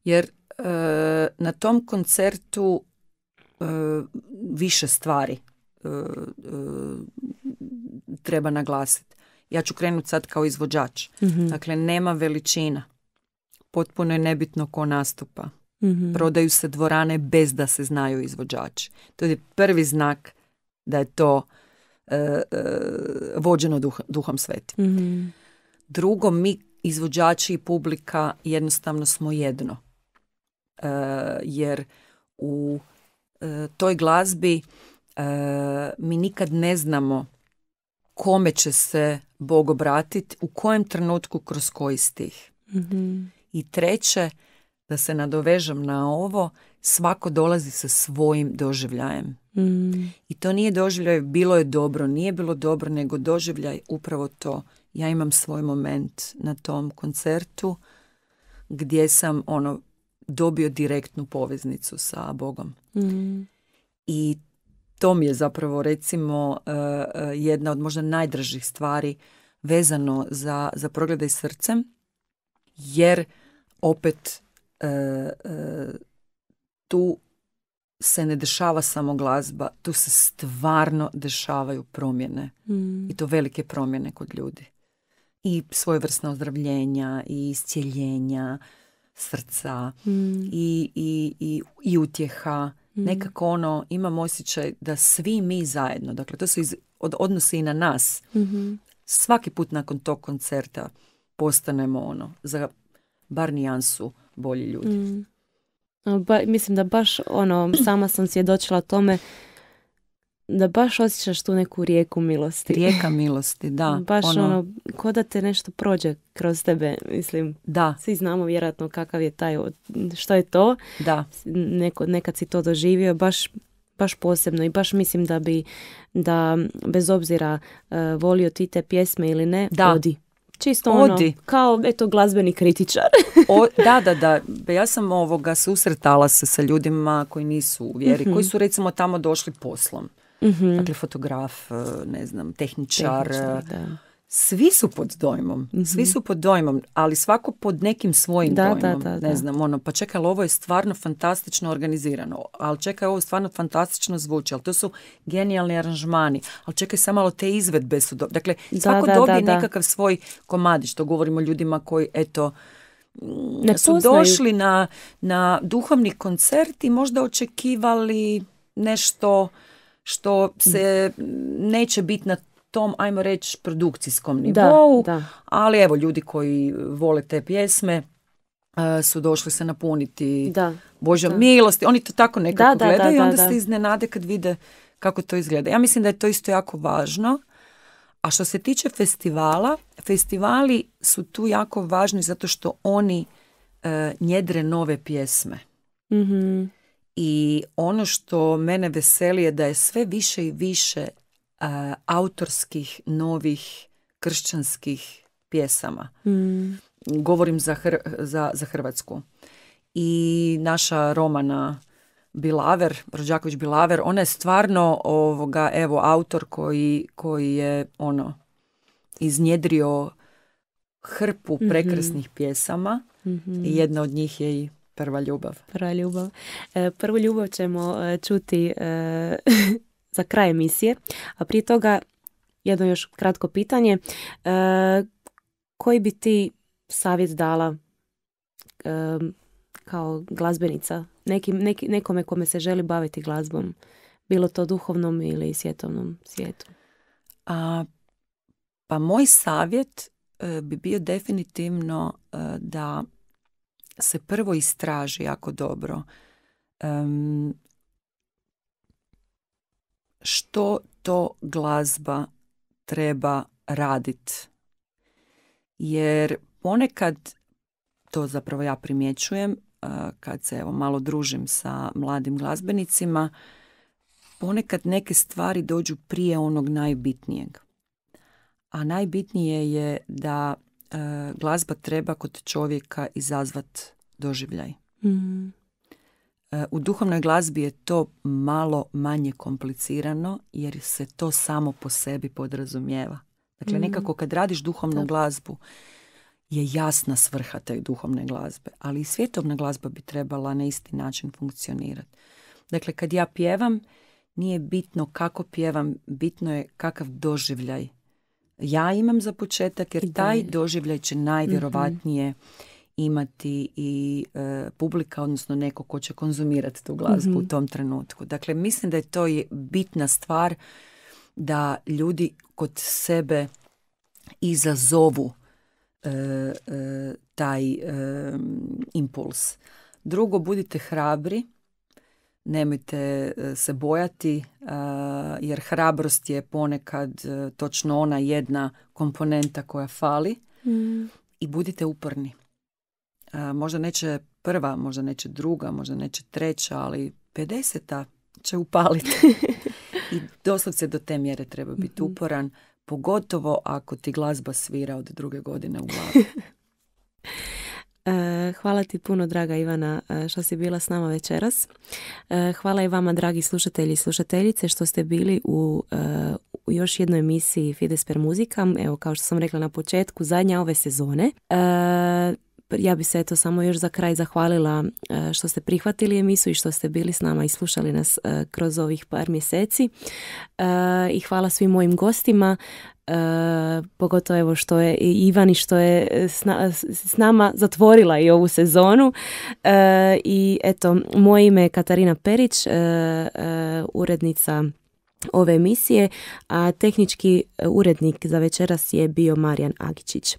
jer na tom koncertu više stvari treba naglasiti. Ja ću krenuti sad kao izvođač. Dakle, nema veličina. Potpuno je nebitno ko nastupa. Prodaju se dvorane bez da se znaju izvođači. To je prvi znak da je to vođeno Duhom Svetim. Drugo, mi izvođači i publika jednostavno smo jedno. Jer u toj glazbi mi nikad ne znamo kome će se Bog obratiti, u kojem trenutku, kroz koji stih. I treće, da se nadovežem na ovo, svako dolazi sa svojim doživljajem. I to nije doživljaj bilo je dobro, nije bilo dobro, nego doživljaj upravo to. Ja imam svoj moment na tom koncertu gdje sam dobio direktnu poveznicu sa Bogom. I to mi je zapravo, recimo, jedna od možda najdražih stvari vezano za Progledaj srcem, jer opet tu se ne dešava samo glazba, tu se stvarno dešavaju promjene. I to velike promjene kod ljudi. I svojevrsna ozdravljenja, i iscijeljenja srca, i utjeha. Nekako imam osjećaj da svi mi zajedno, dakle to se odnosi i na nas. Svaki put nakon tog koncerta postanemo za bar nijansu bolji ljudi. Mislim da baš sama sam svjedočila tome da baš osjećaš tu neku rijeku milosti. Rijeka milosti, da. Baš ko da te nešto prođe kroz tebe, mislim. Da. Svi znamo vjerojatno kakav je taj, što je to. Da. Nekad si to doživio, baš posebno i baš mislim da bez obzira volio ti te pjesme ili ne, odi. Čisto kao glazbeni kritičar. Da. Ja sam susretala se sa ljudima koji nisu u vjeri, koji su recimo tamo došli poslom. Dakle, fotograf, ne znam, tehničar. Svi su pod dojmom. Svi su pod dojmom, ali svako pod nekim svojim dojmom. Ne znam, pa čekaj, ovo je stvarno fantastično organizirano, ali čekaj, ovo stvarno fantastično zvuči, ali to su genijalni aranžmani, ali čekaj, samo malo te izvedbe su Dakle, svako dobije nekakav svoj komadić. To govorimo ljudima koji, su došli na duhovni koncert i možda očekivali nešto što se neće biti na tom, ajmo reći, produkcijskom nivou, ali evo, ljudi koji vole te pjesme su došli se napuniti Božjom milosti. Oni to tako nekako gledaju i onda se iznenade kad vide kako to izgleda. Ja mislim da je to isto jako važno. A što se tiče festivala, festivali su tu jako važni zato što oni njedre nove pjesme. I ono što mene veseli je da je sve više i više autorskih, novih, kršćanskih pjesama. Govorim za Hrvatsku. I naša Romana Bilaver, Rođaković Bilaver, ona je stvarno autor koji je iznjedrio hrpu prekrasnih pjesama i jedna od njih je i Prva ljubav. Prva ljubav. Prvu ljubav ćemo čuti za kraj emisije, a prije toga jedno još kratko pitanje. Koji bi ti savjet dala kao glazbenica nekome kome se želi baviti glazbom, bilo to duhovnom ili svjetovnom svijetu? Pa moj savjet bi bio definitivno da se prvo istraži jako dobro što to glazba treba raditi. Jer ponekad, to zapravo ja primjećujem kad se malo družim sa mladim glazbenicima, ponekad neke stvari dođu prije onog najbitnijeg. A najbitnije je da glazba treba kod čovjeka izazvat doživljaj. U duhovnoj glazbi je to malo manje komplicirano jer se to samo po sebi podrazumijeva. Dakle, nekako kad radiš duhovnu glazbu je jasna svrha te duhovne glazbe, ali i svjetovna glazba bi trebala na isti način funkcionirati. Dakle, kad ja pjevam, nije bitno kako pjevam, bitno je kakav doživljaj ja imam za početak, jer taj doživljaj će najvjerovatnije imati i publika, odnosno neko ko će konzumirati tu glazbu u tom trenutku. Dakle, mislim da je to bitna stvar da ljudi kod sebe izazovu taj impuls. Drugo, budite hrabri, nemojte se bojati, jer hrabrost je ponekad točno ona jedna komponenta koja fali i budite uporni. Možda neće prva, možda neće druga, možda neće treća, ali 50. će upaliti. I doslovce do te mjere treba biti uporan, pogotovo ako ti glazba svira od 2. godine u glavi. Hvala ti puno, draga Ivana, što si bila s nama večeras. Hvala i vama, dragi slušatelji i slušateljice, što ste bili u još jednoj emisiji Fides per Musicam. Evo, kao što sam rekla na početku, zadnja ove sezone. Ja bi se samo još za kraj zahvalila što ste prihvatili emisiju i što ste bili s nama i slušali nas kroz ovih par mjeseci. I hvala svim mojim gostima, pogotovo evo što je Ivani što je s nama zatvorila i ovu sezonu. I eto, moje ime je Katarina Perić, urednica ove emisije, a tehnički urednik za večeras je bio Marijan Agičić.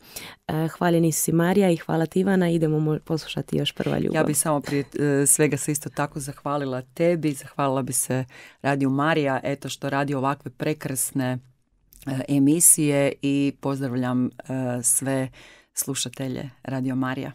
Hvaljeni su si, Marija, i hvala ti, Ivana. Idemo poslušati još Prva ljubav. Ja bih samo prije svega se isto tako zahvalila tebi, zahvalila bi se Radiju Marija, eto što radi ovakve prekrasne emisije, i pozdravljam sve slušatelje Radio Marija.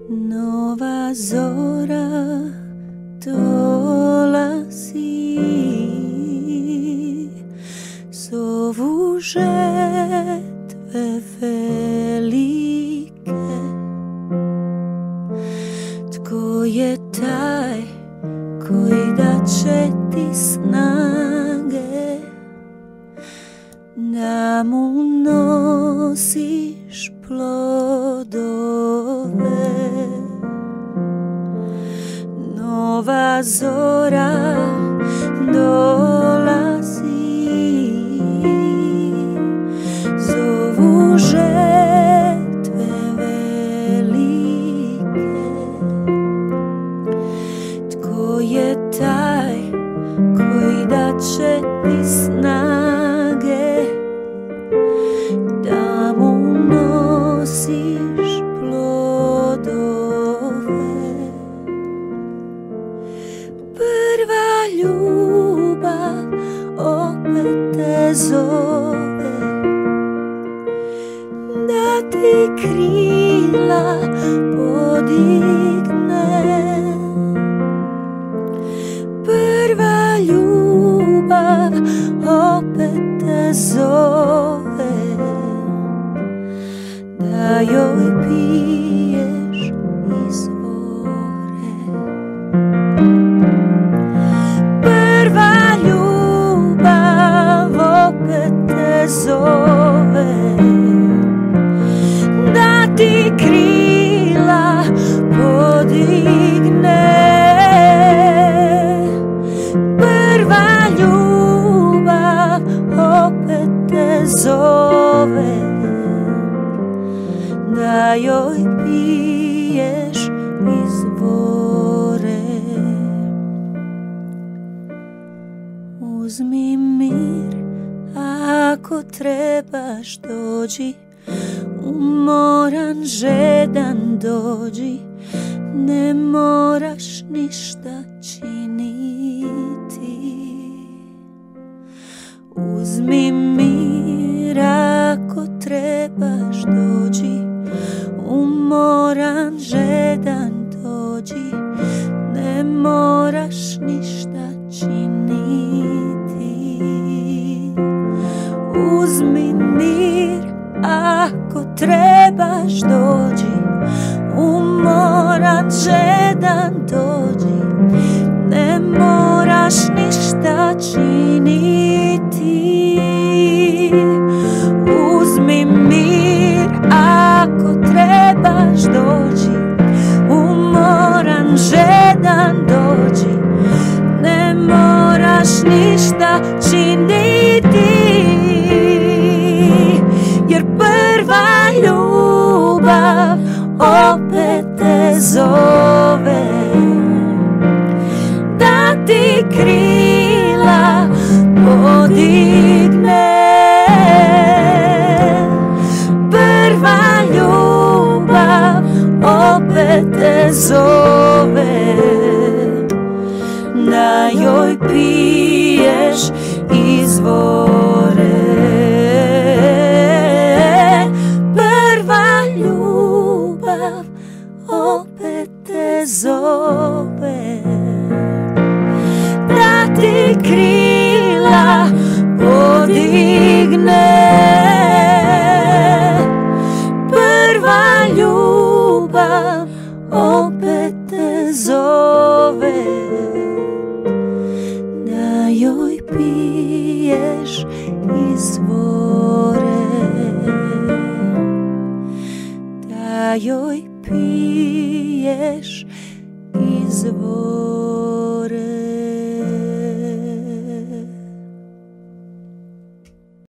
Nova zora dolazi, zovu žetve velike. Tko je taj koji da će ti snage da mu nosiš plodove? Nova zora dolazi, zovu žetve velike. Tko je taj koji da će ti snage da mu nosiš plodove? Prva ljubav opet te zove da ti krila podigne. ako trebaš dođi, umoran, žedan dođi, ne moraš ništa činiti. Uzmi mir ako trebaš dođi, umoran, žedan dođi, ne moraš ništa činiti. Uzmi mir ako trebaš dođi, umoran, žedan dođi, ne moraš ništa činiti. Uzmi mir ako trebaš dođi, umoran, žedan dođi, ne moraš ništa činiti. Jer prva ljubav opet te zove, da ti krila podigne. Prva ljubav opet te zove, da joj piješ izvore. Prva ljubav opet te zove, da ti krila podigne. Prva ljubav opet te zove, da joj piješ izvore. Da joj piješ izvore.